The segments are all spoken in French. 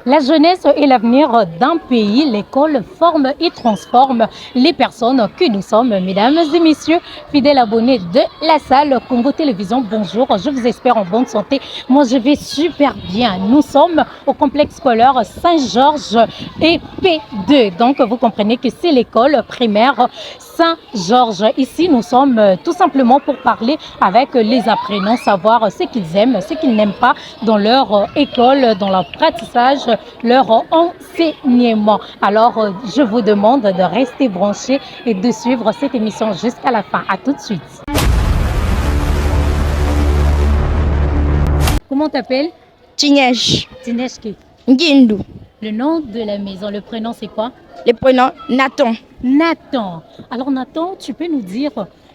La jeunesse est l'avenir d'un pays. L'école forme et transforme les personnes que nous sommes. Mesdames et messieurs, fidèles abonnés de la salle Congo Télévision, bonjour. Je vous espère en bonne santé. Moi, je vais super bien. Nous sommes au complexe scolaire Saint-Georges et P2. Donc, vous comprenez que c'est l'école primaire Saint-Georges. Ici, nous sommes tout simplement pour parler avec les apprenants, savoir ce qu'ils aiment, ce qu'ils n'aiment pas dans leur école, dans leur apprentissage, leur enseignement. Alors, je vous demande de rester branchés et de suivre cette émission jusqu'à la fin. À tout de suite. Comment t'appelles? Tinesh, Tineshki. Ngindu. Le nom de la maison, le prénom c'est quoi? Le prénom Nathan. Nathan. Alors Nathan, tu peux nous dire,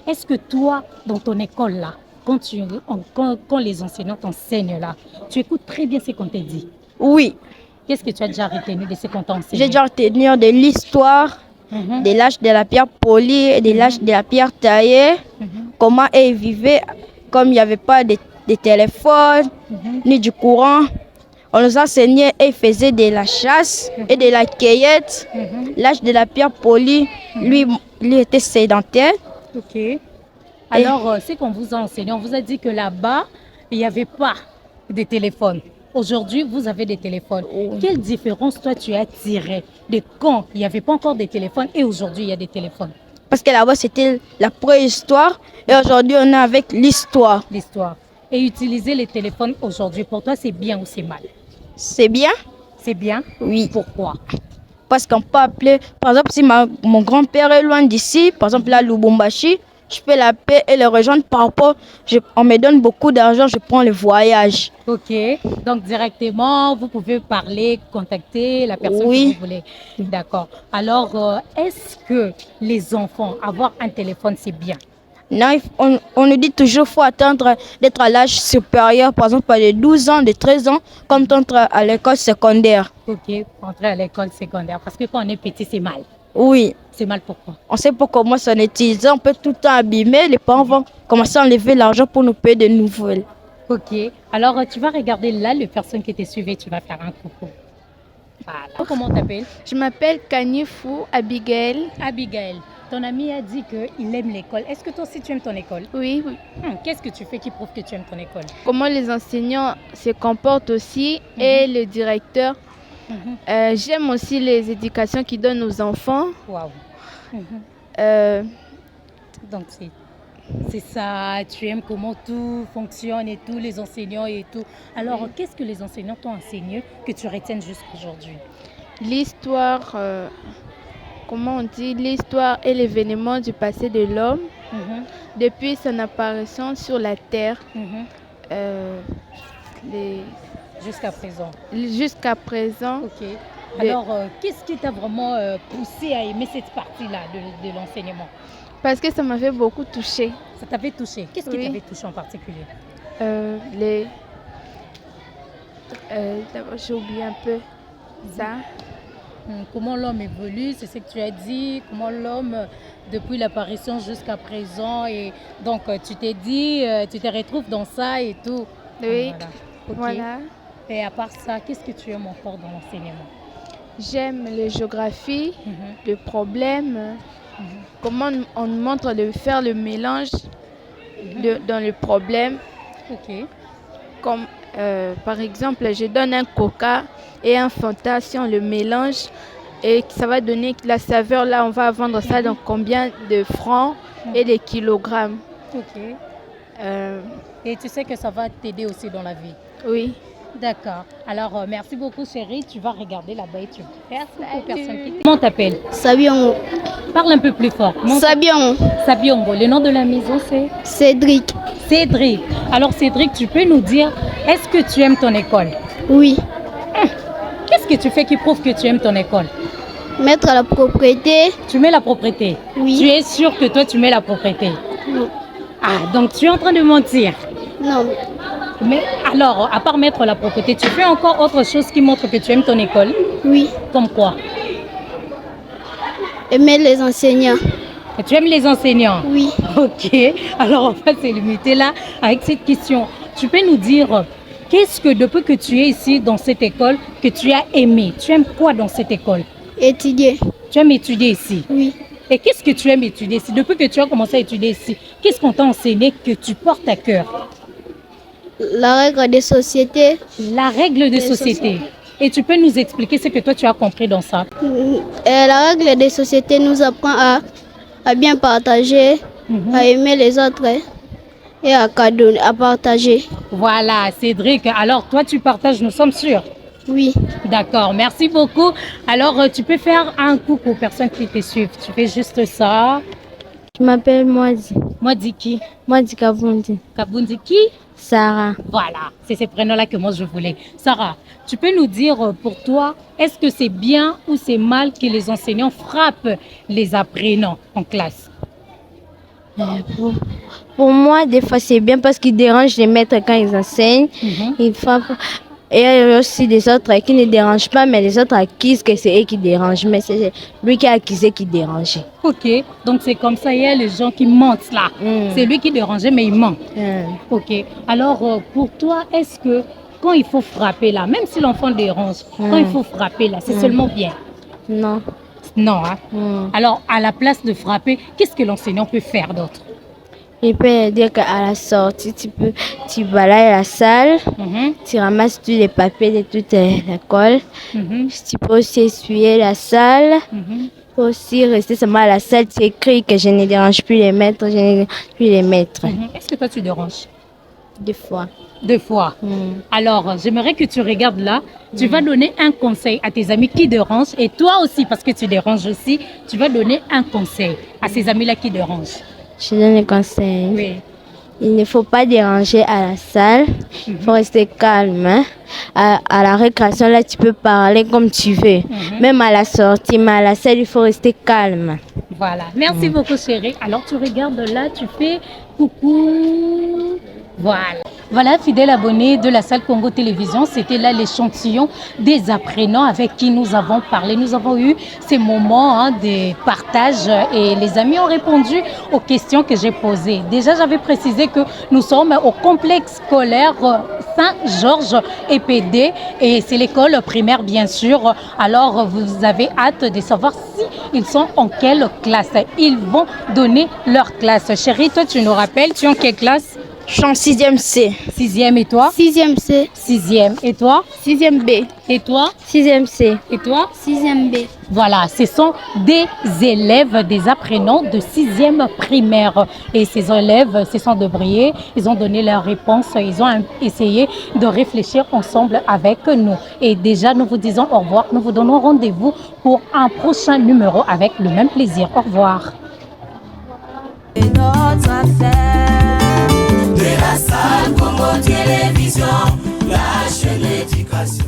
est-ce que toi, dans ton école là, quand les enseignants t'enseignent là, tu écoutes très bien ce qu'on te dit? Oui, Qu'est-ce que tu as déjà retenu de ce qu'on t'a enseigné? j'ai déjà retenu de l'histoire, Mhm, de l'âge de la pierre polie et de l'âge de la pierre taillée. mhm, Comment ils vivaient, comme il n'y avait pas de téléphone mhm. ni du courant. On nous enseignait et faisaient de la chasse et de la cueillette. Mhm. L'âge de la pierre polie, lui était sédentaire. Ok. Alors, ce qu'on vous a enseigné, on vous a dit que là-bas, il n'y avait pas de téléphone. Aujourd'hui, vous avez des téléphones. Oui. Quelle différence, toi, tu as tiré de quand il n'y avait pas encore de téléphones et aujourd'hui, il y a des téléphones? Parce que là-bas, c'était la préhistoire et aujourd'hui, on est avec l'histoire. L'histoire. Et utiliser les téléphones aujourd'hui, pour toi, c'est bien ou c'est mal? C'est bien? C'est bien? Oui. Pourquoi? Parce qu'on peut appeler, par exemple, si mon grand-père est loin d'ici, par exemple là, Lubumbashi, je peux l'appeler et le rejoindre par rapport. On me donne beaucoup d'argent, je prends le voyage. Ok. Donc, directement, vous pouvez parler, contacter la personne Oui. que vous voulez. D'accord. Alors, est-ce que les enfants, avoir un téléphone, c'est bien? Non, on nous dit toujours qu'il faut attendre d'être à l'âge supérieur, par exemple de 12 ans, de 13 ans, comme entre à l'école secondaire. Ok, entrer à l'école secondaire. Parce que quand on est petit, c'est mal. Oui, C'est mal pourquoi? on sait pas comment s'en utiliser, on peut tout le temps abîmer, les parents vont commencer à enlever l'argent pour nous payer de nouvelles. Ok. Alors, tu vas regarder là les personnes qui te suivent et tu vas faire un coucou. Voilà. Comment t'appelles? Je m'appelle Kanifou Abigail. Abigail. Ton ami a dit qu'il aime l'école. Est-ce que toi aussi tu aimes ton école? Oui, oui. Qu'est-ce que tu fais qui prouve que tu aimes ton école? Comment les enseignants se comportent aussi et le directeur. J'aime aussi les éducations qu'ils donnent aux enfants. Waouh. Euh, Donc c'est ça, tu aimes comment tout fonctionne et tout, les enseignants et tout. Alors, qu'est-ce que les enseignants t'ont enseigné que tu retiennes jusqu'aujourd'hui? L'histoire, comment on dit, l'histoire et l'événement du passé de l'homme depuis son apparition sur la terre. les- Jusqu'à présent. Jusqu'à présent. Ok. Alors, qu'est-ce qui t'a vraiment poussé à aimer cette partie-là de l'enseignement? Parce que ça m'avait beaucoup touchée. Ça t'avait touché. Qu'est-ce qui Oui. t'avait touché en particulier? D'abord, j'ai oublié un peu ça. Comment l'homme évolue, c'est ce que tu as dit, comment l'homme, depuis l'apparition jusqu'à présent, et donc tu t'es dit, tu te retrouves dans ça et tout. Oui, Voilà. Ok. voilà. Et à part ça, qu'est-ce que tu aimes encore dans l'enseignement? J'aime la géographie, le problème, comment on nous montre de faire le mélange dans le problème. Ok. Comme par exemple, je donne un coca et un Fanta, si on le mélange et que ça va donner la saveur, là on va vendre ça dans combien de francs et des kilogrammes. Ok. Euh, Et tu sais que ça va t'aider aussi dans la vie. oui. D'accord. Alors, merci beaucoup chérie. Tu vas regarder là-bas et tu vas faire aux personnes qui t'aiment. Comment t'appelles? Sabiongo. Parle un peu plus fort. Sabiongo. Sabiongo. Le nom de la maison c'est? Cédric. Cédric. Alors Cédric, tu peux nous dire, est-ce que tu aimes ton école? Oui. Qu'est-ce que tu fais qui prouve que tu aimes ton école? Mettre à la propriété. Tu mets la propriété? Oui. Tu es sûr que toi tu mets la propriété? Non. Ah, donc tu es en train de mentir. Non. Mais alors, à part mettre la propriété, tu fais encore autre chose qui montre que tu aimes ton école? Oui. Comme quoi? Aimer les enseignants. Et tu aimes les enseignants? Oui. Ok, alors on va se limiter là avec cette question. Tu peux nous dire Qu'est-ce que depuis que tu es ici dans cette école que tu as aimé? Tu aimes quoi dans cette école? Étudier. Tu aimes étudier ici? Oui. Et qu'est-ce que tu aimes étudier ici? Depuis que tu as commencé à étudier ici, qu'est-ce qu'on t'a enseigné que tu portes à cœur? La règle des sociétés. La règle de société. Et tu peux nous expliquer ce que toi tu as compris dans ça? La règle des sociétés nous apprend à bien partager, à aimer les autres et à partager. Voilà, Cédric. Alors toi tu partages, nous sommes sûrs? Oui. D'accord, merci beaucoup. Alors tu peux faire un coucou aux personnes qui te suivent. Tu fais juste ça. Je m'appelle Moadi. Moi dis qui? Moadi Kabundi. Kabundi qui? Sarah. Voilà, c'est ces prénoms-là que moi je voulais. Sarah, tu peux nous dire pour toi, est-ce que c'est bien ou c'est mal que les enseignants frappent les apprenants en classe? Pour moi, des fois, c'est bien parce qu'ils dérangent les maîtres quand ils enseignent. Ils frappent. Et il y a aussi des autres qui ne dérangent pas, mais les autres accusent que c'est eux qui dérangent. Mais c'est lui qui a accusé qui dérangeait. Ok, donc c'est comme ça, il y a les gens qui mentent là. C'est lui qui dérangeait, mais il ment. Ok, alors pour toi, est-ce que quand il faut frapper là, même si l'enfant dérange, quand il faut frapper là, c'est seulement bien? Non. Non, hein? Alors, à la place de frapper, qu'est-ce que l'enseignant peut faire d'autre? Il peut dire qu'à la sortie, tu balayes la salle, tu ramasses tous les papiers de toute l'école. Tu peux aussi essuyer la salle. Tu peux aussi rester seulement à la salle, tu écris que je ne dérange plus les maîtres, je ne dérange plus les maîtres. Est-ce que toi tu déranges? Des fois. Deux fois. Alors, j'aimerais que tu regardes là. Tu vas donner un conseil à tes amis qui dérangent. Et toi aussi, parce que tu déranges aussi, tu vas donner un conseil à ces amis-là qui dérangent. Je donne un conseil. Oui. Il ne faut pas déranger à la salle. Il faut rester calme. Hein. À la récréation, là, tu peux parler comme tu veux. Même à la sortie, mais à la salle, il faut rester calme. Voilà. Merci beaucoup, chérie. Alors, tu regardes là, tu fais coucou. Voilà. Voilà, fidèles abonnés de la salle Congo Télévision, c'était là l'échantillon des apprenants avec qui nous avons parlé. Nous avons eu ces moments de partage et les amis ont répondu aux questions que j'ai posées. Déjà, j'avais précisé que nous sommes au complexe scolaire Saint-Georges EPD et c'est l'école primaire, bien sûr. Alors, vous avez hâte de savoir si ils sont en quelle classe. Ils vont donner leur classe. Chérie, toi, tu nous rappelles, tu es en quelle classe? Je suis en 6e C. 6e et toi? 6e C. 6e et toi? 6e B. Et toi? 6e C. Et toi? 6e B. Voilà, ce sont des élèves, des apprenants de 6e primaire. Et ces élèves se sont débrouillés, ils ont donné leurs réponses, ils ont essayé de réfléchir ensemble avec nous. Et déjà, nous vous disons au revoir, nous vous donnons rendez-vous pour un prochain numéro avec le même plaisir. Au revoir. Notre affaire de la salle Congo Télévision, la chaîne d'éducation.